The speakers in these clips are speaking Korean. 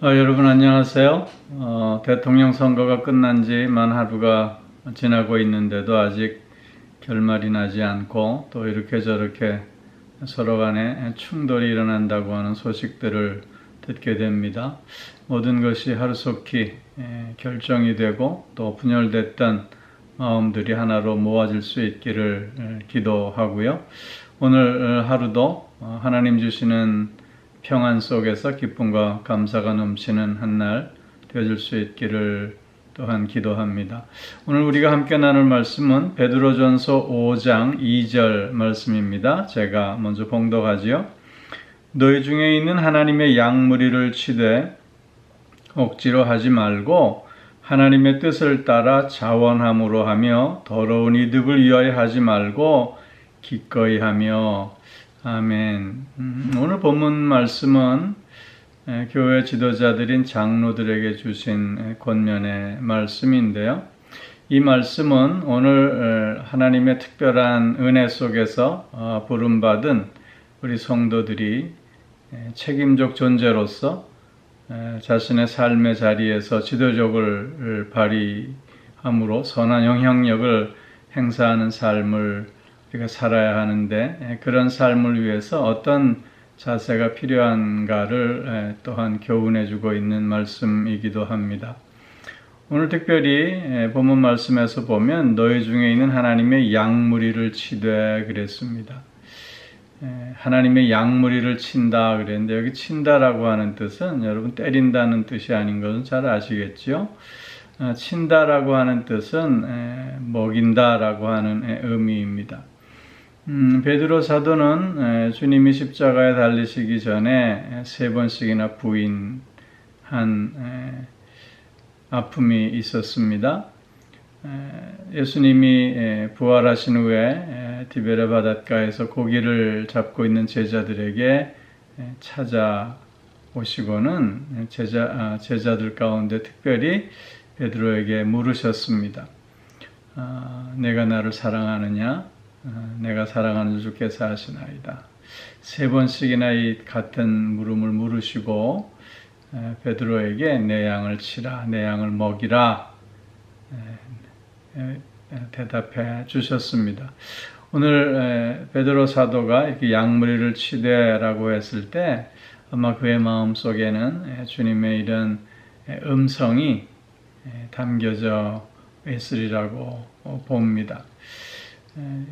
여러분 안녕하세요. 대통령 선거가 끝난 지만 하루가 지나고 있는데도 아직 결말이 나지 않고 또 이렇게 저렇게 서로 간에 충돌이 일어난다고 하는 소식들을 듣게 됩니다. 모든 것이 하루속히 결정이 되고 또 분열됐던 마음들이 하나로 모아질 수 있기를 기도하고요. 오늘 하루도 하나님 주시는 평안 속에서 기쁨과 감사가 넘치는 한 날 되어줄 수 있기를 또한 기도합니다. 오늘 우리가 함께 나눌 말씀은 베드로전서 5장 2절 말씀입니다. 제가 먼저 봉독하지요. 너희 중에 있는 하나님의 양무리를 치되 억지로 하지 말고 하나님의 뜻을 따라 자원함으로 하며 더러운 이득을 위하여 하지 말고 기꺼이 하며. 아멘. 오늘 본문 말씀은 교회 지도자들인 장로들에게 주신 권면의 말씀인데요. 이 말씀은 오늘 하나님의 특별한 은혜 속에서 부름받은 우리 성도들이 책임적 존재로서 자신의 삶의 자리에서 지도력을 발휘함으로 선한 영향력을 행사하는 삶을 우리가 살아야 하는데 그런 삶을 위해서 어떤 자세가 필요한가를 또한 교훈해주고 있는 말씀이기도 합니다. 오늘 특별히 본문 말씀에서 보면 너희 중에 있는 하나님의 양무리를 치되 그랬습니다. 하나님의 양무리를 친다 그랬는데 여기 친다라고 하는 뜻은 여러분 때린다는 뜻이 아닌 것은 잘 아시겠죠? 친다라고 하는 뜻은 먹인다라고 하는 의미입니다. 베드로 사도는 주님이 십자가에 달리시기 전에 3번씩이나 부인한 아픔이 있었습니다. 예수님이 부활하신 후에 디베레 바닷가에서 고기를 잡고 있는 제자들에게 찾아오시고는 제자들 가운데 특별히 베드로에게 물으셨습니다. 내가 나를 사랑하느냐? 내가 사랑하는 주께서 하시나이다. 3번씩이나 이 같은 물음을 물으시고 베드로에게 내 양을 치라, 내 양을 먹이라 대답해 주셨습니다. 오늘 베드로 사도가 이렇게 양무리를 치되라고 했을 때 아마 그의 마음 속에는 주님의 이런 음성이 담겨져 있으리라고 봅니다.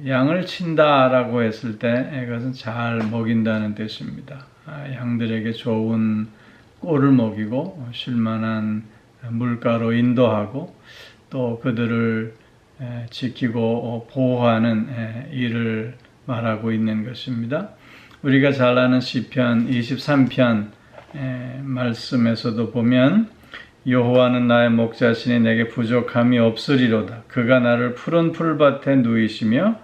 양을 친다라고 했을 때 그것은 잘 먹인다는 뜻입니다. 양들에게 좋은 꼴을 먹이고 쉴만한 물가로 인도하고 또 그들을 지키고 보호하는 일을 말하고 있는 것입니다. 우리가 잘 아는 시편 23편 말씀에서도 보면 여호와는 나의 목자시니 내게 부족함이 없으리로다. 그가 나를 푸른 풀밭에 누이시며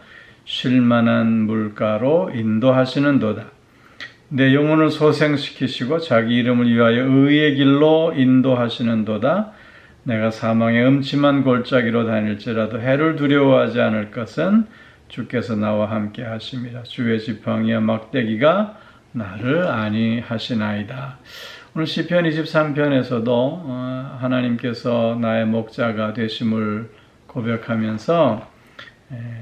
쉴만한 물가로 인도하시는도다. 내 영혼을 소생시키시고 자기 이름을 위하여 의의 길로 인도하시는도다. 내가 사망의 음침한 골짜기로 다닐지라도 해를 두려워하지 않을 것은 주께서 나와 함께 하심이라. 주의 지팡이와 막대기가 나를 안위하시나이다. 오늘 시편 23편에서도 하나님께서 나의 목자가 되심을 고백하면서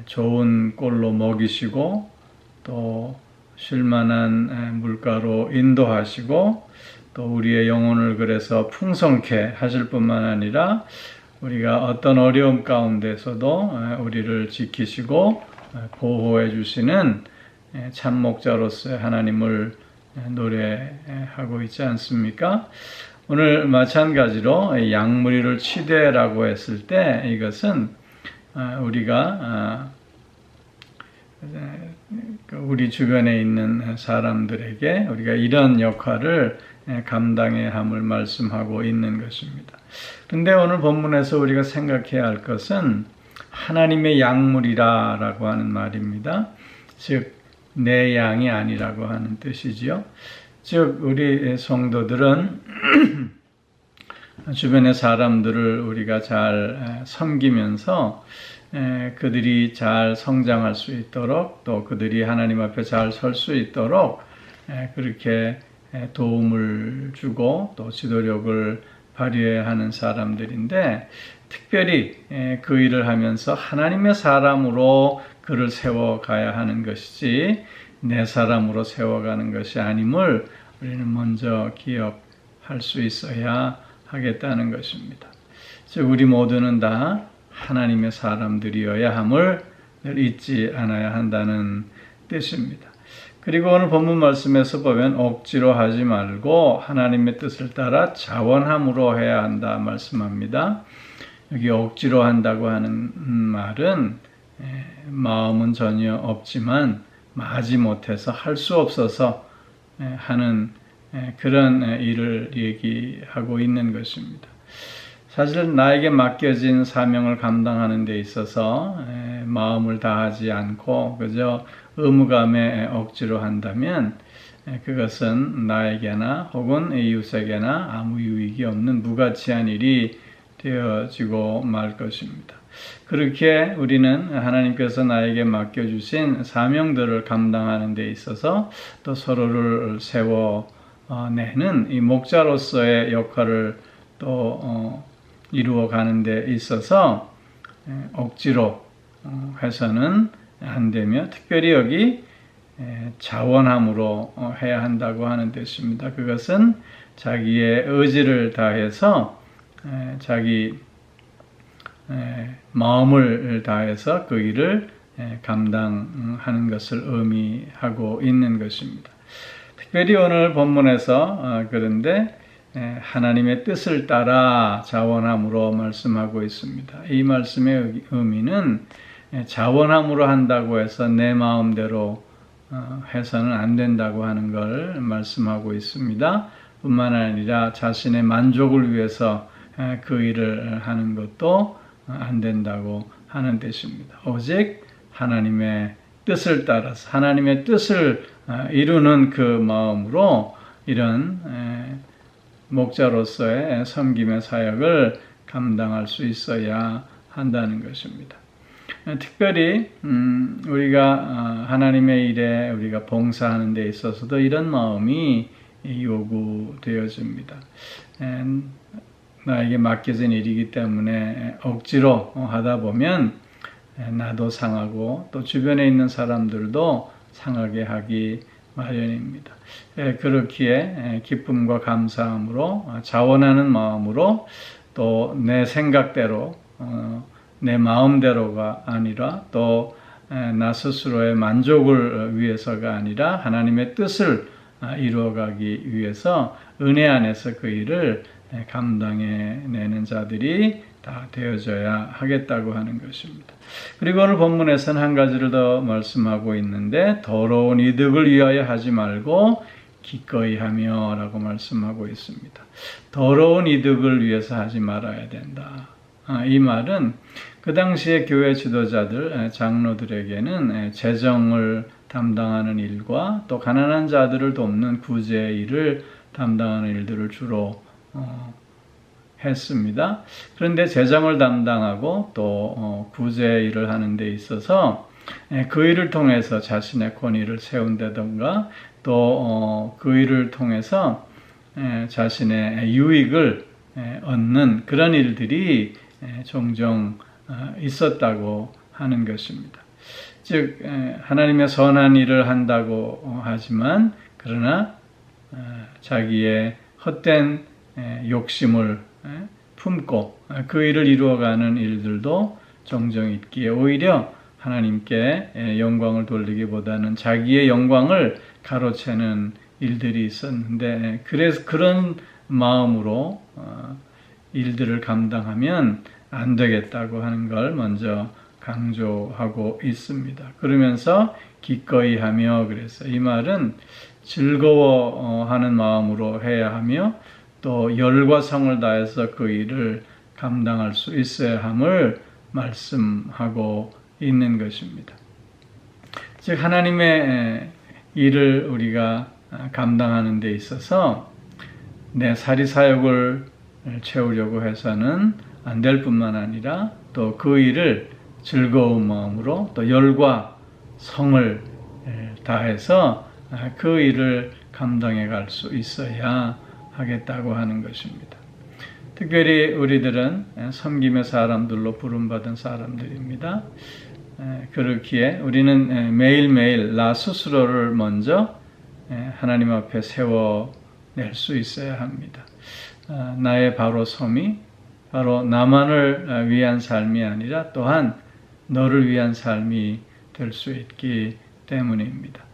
좋은 꼴로 먹이시고 또 쉴만한 물가로 인도하시고 또 우리의 영혼을 그래서 풍성케 하실 뿐만 아니라 우리가 어떤 어려움 가운데서도 우리를 지키시고 보호해 주시는 참 목자로서의 하나님을 노래하고 있지 않습니까? 오늘 마찬가지로 양무리를 치되라고 했을 때 이것은 우리가 우리 주변에 있는 사람들에게 우리가 이런 역할을 감당해야 함을 말씀하고 있는 것입니다. 그런데 오늘 본문에서 우리가 생각해야 할 것은 하나님의 양무리라고 하는 말입니다. 즉 내 양이 아니라고 하는 뜻이지요. 즉 우리 성도들은 주변의 사람들을 우리가 잘 섬기면서 그들이 잘 성장할 수 있도록 또 그들이 하나님 앞에 잘 설 수 있도록 그렇게 도움을 주고 또 지도력을 발휘해야 하는 사람들인데, 특별히 그 일을 하면서 하나님의 사람으로 그를 세워가야 하는 것이지 내 사람으로 세워가는 것이 아님을 우리는 먼저 기억할 수 있어야 하겠다는 것입니다. 즉 우리 모두는 다 하나님의 사람들이어야 함을 잊지 않아야 한다는 뜻입니다. 그리고 오늘 본문 말씀에서 보면 억지로 하지 말고 하나님의 뜻을 따라 자원함으로 해야 한다 말씀합니다. 여기 억지로 한다고 하는 말은 마음은 전혀 없지만 마지 못해서 할 수 없어서 하는 그런 일을 얘기하고 있는 것입니다. 사실 나에게 맡겨진 사명을 감당하는 데 있어서 마음을 다하지 않고 그저 의무감에 억지로 한다면 그것은 나에게나 혹은 이웃에게나 아무 유익이 없는 무가치한 일이 되어지고 말 것입니다. 그렇게 우리는 하나님께서 나에게 맡겨주신 사명들을 감당하는 데 있어서 또 서로를 세워내는 이 목자로서의 역할을 또 이루어가는 데 있어서 억지로 해서는 안 되며, 특별히 여기 자원함으로 해야 한다고 하는 뜻입니다. 그것은 자기의 의지를 다해서 자기 마음을 다해서 그 일을 감당하는 것을 의미하고 있는 것입니다. 특별히 오늘 본문에서 그런데 하나님의 뜻을 따라 자원함으로 말씀하고 있습니다. 이 말씀의 의미는 자원함으로 한다고 해서 내 마음대로 해서는 안 된다고 하는 걸 말씀하고 있습니다. 뿐만 아니라 자신의 만족을 위해서 그 일을 하는 것도 안 된다고 하는 뜻입니다. 오직 하나님의 뜻을 따라서 하나님의 뜻을 이루는 그 마음으로 이런 목자로서의 섬김의 사역을 감당할 수 있어야 한다는 것입니다. 특별히 우리가 하나님의 일에 우리가 봉사하는 데 있어서도 이런 마음이 요구되어집니다. 나에게 맡겨진 일이기 때문에 억지로 하다 보면 나도 상하고 또 주변에 있는 사람들도 상하게 하기 마련입니다. 그렇기에 기쁨과 감사함으로 자원하는 마음으로 또 내 생각대로 내 마음대로가 아니라 또 나 스스로의 만족을 위해서가 아니라 하나님의 뜻을 이루어가기 위해서 은혜 안에서 그 일을 감당해내는 자들이 다 되어져야 하겠다고 하는 것입니다. 그리고 오늘 본문에서는 한 가지를 더 말씀하고 있는데, 더러운 이득을 위하여 하지 말고 기꺼이 하며 라고 말씀하고 있습니다. 더러운 이득을 위해서 하지 말아야 된다. 이 말은 그 당시에 교회 지도자들, 장로들에게는 재정을 담당하는 일과 또 가난한 자들을 돕는 구제의 일을 담당하는 일들을 주로 했습니다. 그런데 재정을 담당하고 또 구제 일을 하는 데 있어서 그 일을 통해서 자신의 권위를 세운다던가 또 그 일을 통해서 자신의 유익을 얻는 그런 일들이 종종 있었다고 하는 것입니다. 즉 하나님의 선한 일을 한다고 하지만 그러나 자기의 헛된 욕심을 품고 그 일을 이루어가는 일들도 종종 있기에 오히려 하나님께 영광을 돌리기보다는 자기의 영광을 가로채는 일들이 있었는데, 그래서 그런 마음으로 일들을 감당하면 안 되겠다고 하는 걸 먼저 강조하고 있습니다. 그러면서 기꺼이 하며, 그래서 이 말은 즐거워하는 마음으로 해야 하며 또 열과 성을 다해서 그 일을 감당할 수 있어야 함을 말씀하고 있는 것입니다. 즉 하나님의 일을 우리가 감당하는 데 있어서 내 사리사욕을 채우려고 해서는 안 될 뿐만 아니라 또 그 일을 즐거운 마음으로 또 열과 성을 다해서 그 일을 감당해 갈 수 있어야 하겠다고 하는 것입니다. 특별히 우리들은 섬김의 사람들로 부름받은 사람들입니다. 그렇기에 우리는 매일매일 나 스스로를 먼저 하나님 앞에 세워낼 수 있어야 합니다. 나의 바로 섬이 바로 나만을 위한 삶이 아니라 또한 너를 위한 삶이 될 수 있기 때문입니다.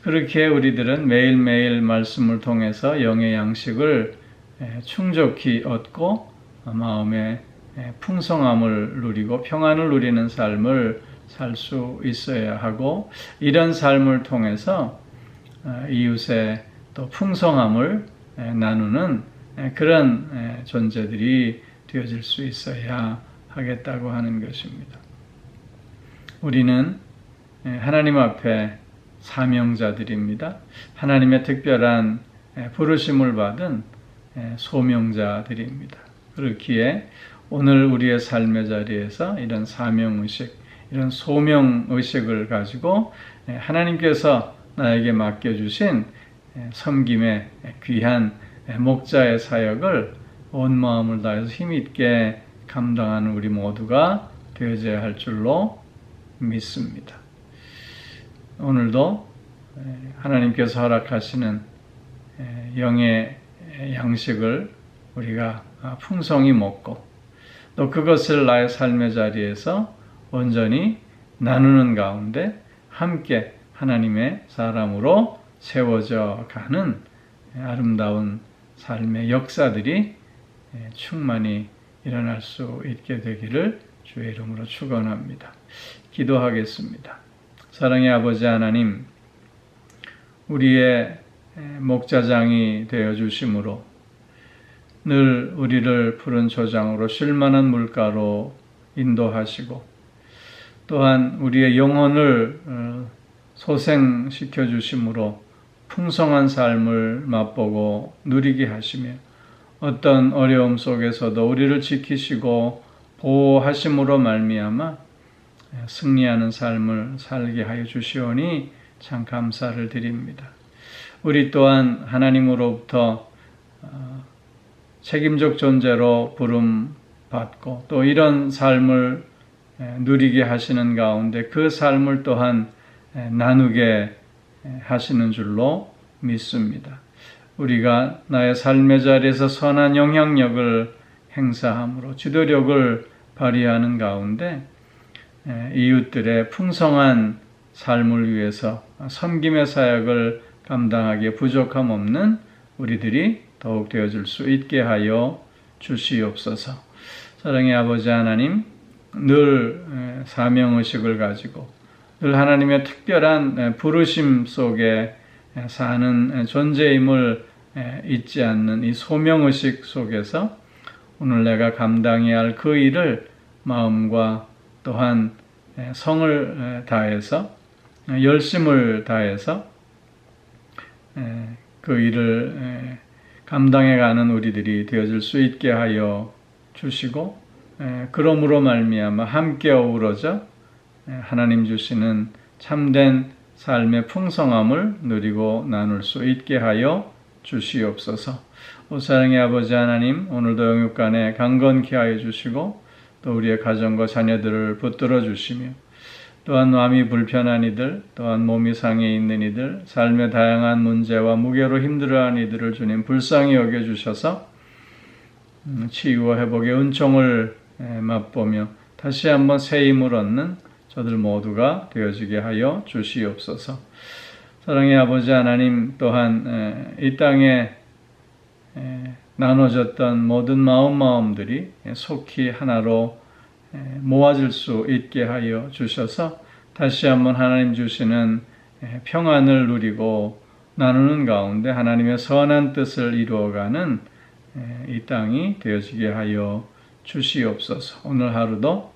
그렇게 우리들은 매일매일 말씀을 통해서 영의 양식을 충족히 얻고 마음의 풍성함을 누리고 평안을 누리는 삶을 살 수 있어야 하고, 이런 삶을 통해서 이웃의 또 풍성함을 나누는 그런 존재들이 되어질 수 있어야 하겠다고 하는 것입니다. 우리는 하나님 앞에 사명자들입니다. 하나님의 특별한 부르심을 받은 소명자들입니다. 그렇기에 오늘 우리의 삶의 자리에서 이런 사명의식, 이런 소명의식을 가지고 하나님께서 나에게 맡겨주신 섬김의 귀한 목자의 사역을 온 마음을 다해서 힘있게 감당하는 우리 모두가 되어져야 할 줄로 믿습니다. 오늘도 하나님께서 허락하시는 영의 양식을 우리가 풍성히 먹고 또 그것을 나의 삶의 자리에서 온전히 나누는 가운데 함께 하나님의 사람으로 세워져 가는 아름다운 삶의 역사들이 충만히 일어날 수 있게 되기를 주의 이름으로 축원합니다. 기도하겠습니다. 사랑의 아버지 하나님, 우리의 목자장이 되어 주심으로 늘 우리를 푸른 초장으로 쉴만한 물가로 인도하시고 또한 우리의 영혼을 소생시켜 주심으로 풍성한 삶을 맛보고 누리게 하시며 어떤 어려움 속에서도 우리를 지키시고 보호하심으로 말미암아 승리하는 삶을 살게 하여 주시오니 참 감사를 드립니다. 우리 또한 하나님으로부터 책임적 존재로 부름받고 또 이런 삶을 누리게 하시는 가운데 그 삶을 또한 나누게 하시는 줄로 믿습니다. 우리가 나의 삶의 자리에서 선한 영향력을 행사함으로 지도력을 발휘하는 가운데 이웃들의 풍성한 삶을 위해서 섬김의 사역을 감당하기에 부족함 없는 우리들이 더욱 되어질 수 있게 하여 주시옵소서. 사랑의 아버지 하나님, 늘 사명의식을 가지고 늘 하나님의 특별한 부르심 속에 사는 존재임을 잊지 않는 이 소명의식 속에서 오늘 내가 감당해야 할 그 일을 마음과 또한 성을 다해서 열심을 다해서 그 일을 감당해가는 우리들이 되어질 수 있게 하여 주시고 그러므로 말미암아 함께 어우러져 하나님 주시는 참된 삶의 풍성함을 누리고 나눌 수 있게 하여 주시옵소서. 오 사랑의 아버지 하나님, 오늘도 영육간에 강건케 하여 주시고 또 우리의 가정과 자녀들을 붙들어 주시며 또한 마음이 불편한 이들, 또한 몸이 상해 있는 이들, 삶의 다양한 문제와 무게로 힘들어하는 이들을 주님 불쌍히 여겨주셔서 치유와 회복의 은총을 맛보며 다시 한번 새 힘을 얻는 저들 모두가 되어지게 하여 주시옵소서. 사랑의 아버지 하나님, 또한 이 땅에 나눠졌던 모든 마음들이 속히 하나로 모아질 수 있게 하여 주셔서 다시 한번 하나님 주시는 평안을 누리고 나누는 가운데 하나님의 선한 뜻을 이루어가는 이 땅이 되어지게 하여 주시옵소서. 오늘 하루도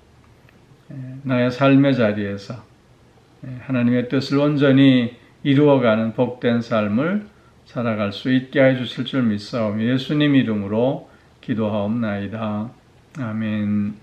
나의 삶의 자리에서 하나님의 뜻을 온전히 이루어가는 복된 삶을 살아갈 수 있게 해 주실 줄 믿사오며 예수님 이름으로 기도하옵나이다. 아멘.